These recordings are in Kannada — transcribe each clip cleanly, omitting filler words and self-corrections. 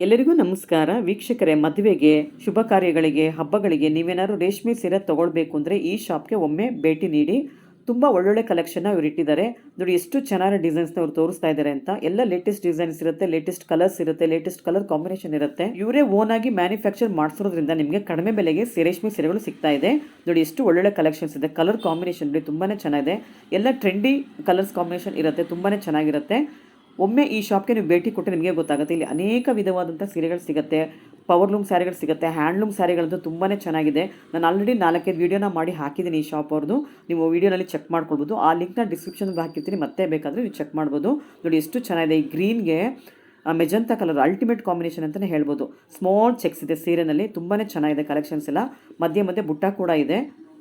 ಎಲ್ಲರಿಗೂ ನಮಸ್ಕಾರ ವೀಕ್ಷಕರೇ. ಮದುವೆಗೆ, ಶುಭ ಕಾರ್ಯಗಳಿಗೆ, ಹಬ್ಬಗಳಿಗೆ ನೀವೇನಾದ್ರು ರೇಷ್ಮೆ ಸೀರೆ ತಗೊಳ್ಬೇಕು ಅಂದರೆ ಈ ಶಾಪ್ಗೆ ಒಮ್ಮೆ ಭೇಟಿ ನೀಡಿ. ತುಂಬ ಒಳ್ಳೊಳ್ಳೆ ಕಲೆಕ್ಷನ್ನ ಇವ್ರು ಇಟ್ಟಿದ್ದಾರೆ. ನೋಡಿ ಎಷ್ಟು ಚೆನ್ನಾಗಿ ಡಿಸೈನ್ಸ್ನ ಅವ್ರು ತೋರಿಸ್ತಾ ಇದ್ದಾರೆ ಅಂತ. ಎಲ್ಲ ಲೇಟೆಸ್ಟ್ ಡಿಸೈನ್ಸ್ ಇರುತ್ತೆ, ಲೇಟೆಸ್ಟ್ ಕಲರ್ಸ್ ಇರುತ್ತೆ, ಲೇಟೆಸ್ಟ್ ಕಲರ್ ಕಾಂಬಿನೇಷನ್ ಇರುತ್ತೆ. ಇವರೇ ಓನ್ ಆಗಿ ಮ್ಯಾನುಫ್ಯಾಕ್ಚರ್ ಮಾಡಿಸೋದ್ರಿಂದ ನಿಮಗೆ ಕಡಿಮೆ ಬೆಲೆಗೆ ರೇಷ್ಮೆ ಸೀರೆಗಳು ಸಿಗ್ತಾ ಇದೆ. ನೋಡಿ ಎಷ್ಟು ಒಳ್ಳೊಳ್ಳೆ ಕಲೆಕ್ಷನ್ಸ್ ಇದೆ. ಕಲರ್ ಕಾಂಬಿನೇಷನ್ ನೋಡಿ ತುಂಬಾ ಚೆನ್ನಾಗಿದೆ. ಎಲ್ಲ ಟ್ರೆಂಡಿ ಕಲರ್ಸ್ ಕಾಂಬಿನೇಷನ್ ಇರುತ್ತೆ, ತುಂಬಾ ಚೆನ್ನಾಗಿರುತ್ತೆ. ಒಮ್ಮೆ ಈ ಶಾಪ್ಗೆ ನೀವು ಭೇಟಿ ಕೊಟ್ಟರೆ ನಿಮಗೆ ಗೊತ್ತಾಗುತ್ತೆ. ಇಲ್ಲಿ ಅನೇಕ ವಿಧವಾದಂಥ ಸೀರೆಗಳು ಸಿಗುತ್ತೆ. ಪವರ್ಲೂಮ್ ಸ್ಯಾರಿಗಳು ಸಿಗುತ್ತೆ, ಹ್ಯಾಂಡ್ಲೂಮ್ ಸ್ಯಾರಿಗಳಂತೂ ತುಂಬಾ ಚೆನ್ನಾಗಿದೆ. ನಾನು ಆಲ್ರೆಡಿ 4-5 ವೀಡಿಯೋನ ಮಾಡಿ ಹಾಕಿದ್ದೀನಿ ಈ ಶಾಪ್ ಅವ್ರದ್ದು. ನೀವು ವೀಡಿಯೋನಲ್ಲಿ ಚೆಕ್ ಮಾಡ್ಕೊಳ್ಬೋದು. ಆ ಲಿಂಕ್ನ ಡಿಸ್ಕ್ರಿಪ್ಷನ್ಗೆ ಹಾಕಿರ್ತೀನಿ, ಮತ್ತೆ ಬೇಕಾದರೆ ನೀವು ಚೆಕ್ ಮಾಡ್ಬೋದು. ನೋಡಿ ಎಷ್ಟು ಚೆನ್ನಾಗಿದೆ. ಈ ಗ್ರೀನ್ಗೆ ಮೆಜಂತಾ ಕಲರ್ ಅಲ್ಟಿಮೇಟ್ ಕಾಂಬಿನೇಷನ್ ಅಂತಲೇ ಹೇಳ್ಬೋದು. ಸ್ಮಾಲ್ ಚೆಕ್ಸ್ ಇದೆ ಸೀರೆನಲ್ಲಿ, ತುಂಬಾ ಚೆನ್ನಾಗಿದೆ ಕಲೆಕ್ಷನ್ಸ್ ಎಲ್ಲ. ಮಧ್ಯೆ ಮಧ್ಯೆ ಬುಟ್ಟ ಕೂಡ ಇದೆ.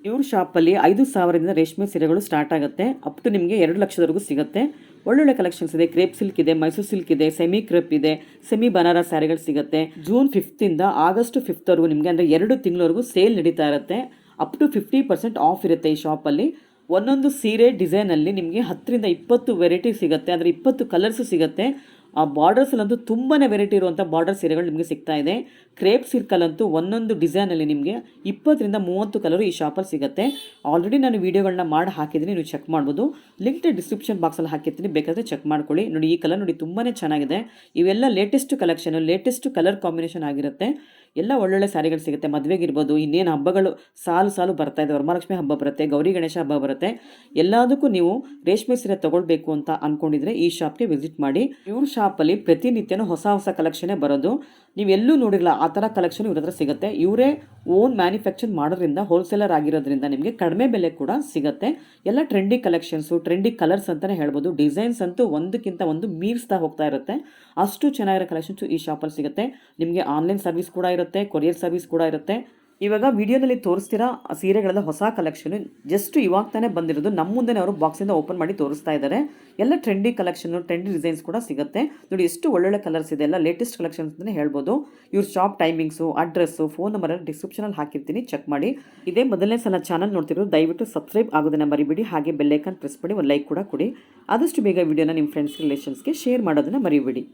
ಇವ್ರ ಶಾಪಲ್ಲಿ 5,000ದಿಂದ ರೇಷ್ಮೆ ಸೀರೆಗಳು ಸ್ಟಾರ್ಟ್ ಆಗುತ್ತೆ. ಅಪ್ ಟು ನಿಮಗೆ 2 ಲಕ್ಷದವರೆಗೂ ಸಿಗುತ್ತೆ. ಒಳ್ಳೊಳ್ಳೆ ಕಲೆಕ್ಷನ್ಸ್ ಇದೆ. ಕ್ರೇಪ್ ಸಿಲ್ಕ್ ಇದೆ, ಮೈಸೂರು ಸಿಲ್ಕ್ ಇದೆ, ಸೆಮಿ ಕ್ರೇಪ್ ಇದೆ, ಸೆಮಿ ಬನಾರಸ್ ಸ್ಯಾರಿಗಳು ಸಿಗುತ್ತೆ. ಜೂನ್ 5ರಿಂದ ಆಗಸ್ಟ್ 5ವರೆಗೂ ನಿಮಗೆ ಅಂದರೆ 2 ತಿಂಗಳವರೆಗೂ ಸೇಲ್ ನಡೀತಾ ಇರುತ್ತೆ. ಅಪ್ ಟು 50% ಆಫ್ ಇರುತ್ತೆ ಈ ಶಾಪಲ್ಲಿ. ಒಂದೊಂದು ಸೀರೆ ಡಿಸೈನಲ್ಲಿ ನಿಮಗೆ 10ರಿಂದ 20 ವೆರೈಟಿ ಸಿಗುತ್ತೆ, ಅಂದರೆ 20 ಕಲರ್ಸು ಸಿಗುತ್ತೆ. ಆ ಬಾರ್ಡರ್ಸಲ್ಲಂತೂ ತುಂಬಾ ವೆರೈಟಿ ಇರುವಂಥ ಬಾರ್ಡರ್ ಸೀರೆಗಳು ನಿಮಗೆ ಸಿಗ್ತಾ ಇದೆ. ಕ್ರೇಪ್ ಸಿಲ್ಕಲ್ಲಂತೂ ಒಂದೊಂದು ಡಿಸೈನಲ್ಲಿ ನಿಮಗೆ 20ರಿಂದ 30 ಕಲರು ಈ ಶಾಪಲ್ಲಿ ಸಿಗುತ್ತೆ. ಆಲ್ರೆಡಿ ನಾನು ವೀಡಿಯೋಗಳನ್ನ ಮಾಡಿ ಹಾಕಿದ್ದೀನಿ, ನೀವು ಚೆಕ್ ಮಾಡ್ಬೋದು. ಲಿಂಕ್ ಡಿಸ್ಕ್ರಿಪ್ಷನ್ ಬಾಕ್ಸಲ್ಲಿ ಹಾಕಿರ್ತೀನಿ, ಬೇಕಾದರೆ ಚೆಕ್ ಮಾಡ್ಕೊಳ್ಳಿ. ನೋಡಿ ಈ ಕಲರ್ ನೋಡಿ ತುಂಬಾ ಚೆನ್ನಾಗಿದೆ. ಇವೆಲ್ಲ latest collection, latest colour combination ಆಗಿರುತ್ತೆ. ಎಲ್ಲ ಒಳ್ಳೊಳ್ಳೆ ಸ್ಯಾರಿಗಳು ಸಿಗುತ್ತೆ. ಮದುವೆಗಿರ್ಬೋದು, ಇನ್ನೇನು ಹಬ್ಬಗಳು ಸಾಲು ಸಾಲು ಬರ್ತಾ ಇದೆ. ವರಮಹಾಲಕ್ಷ್ಮಿ ಹಬ್ಬ ಬರುತ್ತೆ, ಗೌರಿ ಗಣೇಶ ಹಬ್ಬ ಬರುತ್ತೆ. ಎಲ್ಲದಕ್ಕೂ ನೀವು ರೇಷ್ಮೆ ಸೀರೆ ತೊಗೊಳ್ಬೇಕು ಅಂತ ಅಂದ್ಕೊಂಡಿದ್ರೆ ಈ ಶಾಪ್ಗೆ ವಿಸಿಟ್ ಮಾಡಿ. ಇವ್ರ ಶಾಪಲ್ಲಿ ಪ್ರತಿನಿತ್ಯನೂ ಹೊಸ ಹೊಸ ಕಲೆಕ್ಷನ್ನೇ ಬರೋದು. ನೀವೆಲ್ಲೂ ನೋಡಿರಲ್ಲ ಆ ಥರ ಕಲೆಕ್ಷನ್ ಇವ್ರ ಹತ್ರ ಸಿಗುತ್ತೆ. ಇವರೇ ಓನ್ ಮ್ಯಾನುಫ್ಯಾಕ್ಚರ್ ಮಾಡೋದ್ರಿಂದ, ಹೋಲ್ಸೇಲರ್ ಆಗಿರೋದ್ರಿಂದ ನಿಮಗೆ ಕಡಿಮೆ ಬೆಲೆ ಕೂಡ ಸಿಗುತ್ತೆ. ಎಲ್ಲ ಟ್ರೆಂಡಿ ಕಲೆಕ್ಷನ್ಸು, ಟ್ರೆಂಡಿ ಕಲರ್ಸ್ ಅಂತಲೇ ಹೇಳ್ಬೋದು. ಡಿಸೈನ್ಸ್ ಅಂತೂ ಒಂದಕ್ಕಿಂತ ಒಂದು ಮೀರಿಸ್ತಾ ಹೋಗ್ತಾ ಇರುತ್ತೆ. ಅಷ್ಟು ಚೆನ್ನಾಗಿರೋ ಕಲೆಕ್ಷನ್ಸು ಈ ಶಾಪಲ್ಲಿ ಸಿಗುತ್ತೆ. ನಿಮಗೆ ಆನ್ಲೈನ್ ಸರ್ವಿಸ್ ಕೂಡ ಇರುತ್ತೆ, ಕೊರಿಯರ್ ಸರ್ವಿಸ್ ಕೂಡ ಇರುತ್ತೆ. ಇವಾಗ ವಿಡಿಯೋದಲ್ಲಿ ತೋರಿಸ್ತಿರೋ ಸೀರೆಗಳೆಲ್ಲ ಹೊಸ ಕಲೆಕ್ಷನು, ಜಸ್ಟ್ ಇವಾಗ ತಾನೇ ಬಂದಿರೋದು. ನಮ್ಮ ಮುಂದೆ ಅವರು ಬಾಕ್ಸಿಂದ ಓಪನ್ ಮಾಡಿ ತೋರಿಸ್ತಾ ಇದ್ದಾರೆ. ಎಲ್ಲ ಟ್ರೆಂಡಿ ಕಲೆಕ್ಷನು, ಟ್ರೆಂಡಿ ಡಿಸೈನ್ಸ್ ಕೂಡ ಸಿಗುತ್ತೆ. ನೋಡಿ ಎಷ್ಟು ಒಳ್ಳೊಳ್ಳೆ ಕಲರ್ಸ್ ಇದೆ. ಎಲ್ಲ ಲೇಟೆಸ್ಟ್ ಕಲೆಕ್ಷನ್ಸ್ ಅಂತಲೇ ಹೇಳ್ಬೋದು. ಇವ್ರ shop timings, address, phone number ಡಿಸ್ಕ್ರಿಪ್ಷನಲ್ಲಿ ಹಾಕಿರ್ತೀನಿ, ಚೆಕ್ ಮಾಡಿ. ಇದೇ ಮೊದಲನೇ ಸಲ ಚಾನಲ್ ನೋಡ್ತಿರೋದು ದಯವಿಟ್ಟು ಸಬ್ಸ್ಕ್ರೈಬ್ ಆಗೋದನ್ನು ಮರಿಬೇಡಿ. ಹಾಗೆ ಬೆಲ್ಲೈಕನ್ ಪ್ರೆಸ್ ಮಾಡಿ ಒಂದು ಲೈಕ್ ಕೂಡ ಕೊಡಿ. ಆದಷ್ಟು ಬೇಗ ವಿಡಿಯೋನ ನಿಮ್ಮ ಫ್ರೆಂಡ್ಸ್ ರಿಲೇಷನ್ಸ್ಗೆ ಶೇರ್ ಮಾಡೋದನ್ನು ಮರಿಬೇಡಿ.